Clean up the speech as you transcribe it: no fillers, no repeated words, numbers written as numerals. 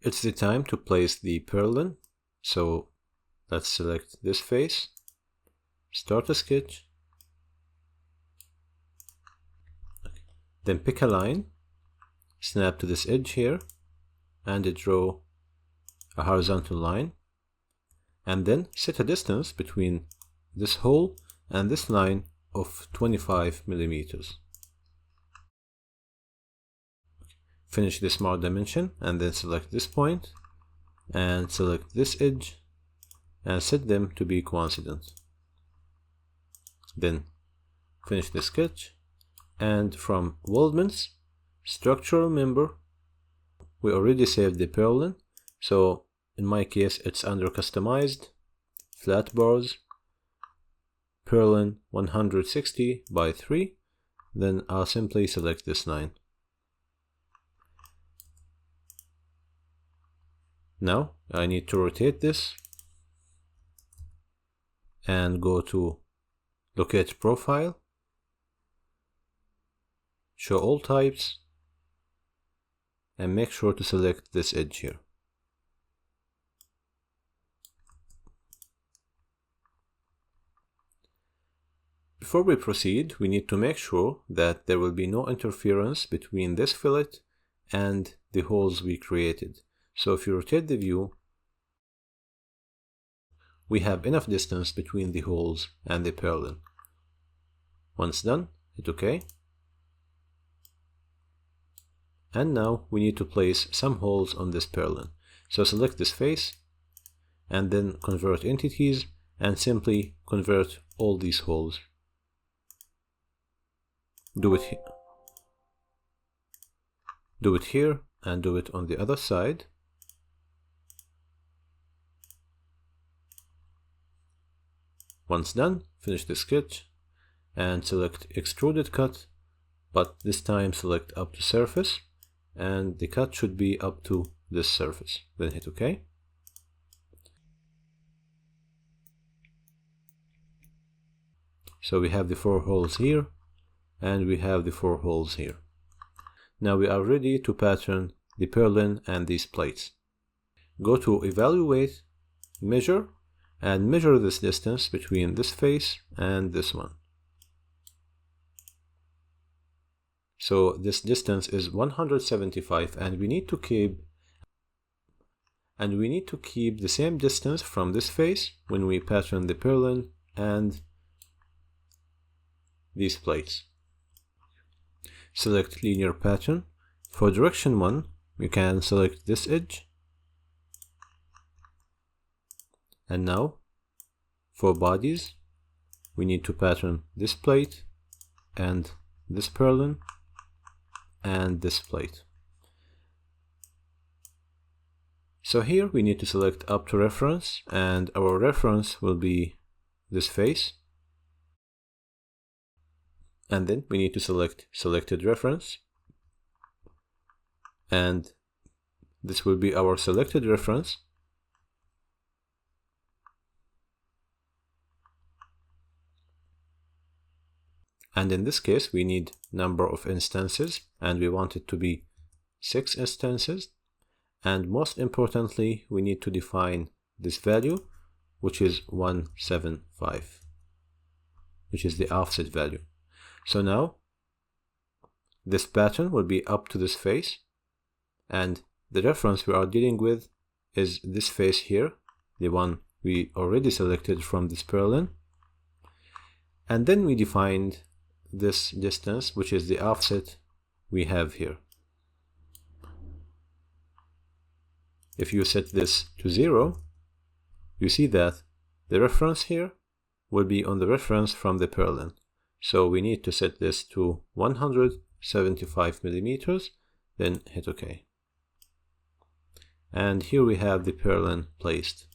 It's the time to place the purlin. So let's select this face, start a sketch, then pick a line, snap to this edge here, and draw a horizontal line, and then set a distance between this hole and this line of 25 millimeters. Finish the smart dimension and then select this point and select this edge and set them to be coincident. Then finish the sketch, and from weldments, structural member, we already saved the purlin, so in my case it's under customized, flat bars, purlin 160 by 3, then I'll simply select this line. Now I need to rotate this and go to locate profile, show all types, and make sure to select this edge here. Before we proceed, we need to make sure that there will be no interference between this fillet and the holes we created. So if you rotate the view, we have enough distance between the holes and the purlin. Once done, hit OK. And now we need to place some holes on this purlin. So select this face, and then convert entities, and simply convert all these holes. Do it here, and do it on the other side. Once done, finish the sketch and select extruded cut, but this time select up to surface, and the cut should be up to this surface. Then hit OK. So we have the 4 holes here, and we have the 4 holes here. Now we are ready to pattern the purlin and these plates. Go to Evaluate, Measure, and measure this distance between this face and this one. So this distance is 175, and we need to keep the same distance from this face when we pattern the purlin and these plates. Select linear pattern. For direction 1, you can select this edge. And now, for bodies, we need to pattern this plate and this purlin and this plate. So here we need to select up to reference, and our reference will be this face. And then we need to select selected reference, and this will be our selected reference. And in this case, we need number of instances, and we want it to be 6 instances. And most importantly, we need to define this value, which is 175, which is the offset value. So now, this pattern will be up to this face, and the reference we are dealing with is this face here, the one we already selected from this purlin. And then we defined this distance, which is the offset we have here. If you set this to 0, you see that the reference here will be on the reference from the purlin. So we need to set this to 175 millimeters, then hit OK. And here we have the purlin placed.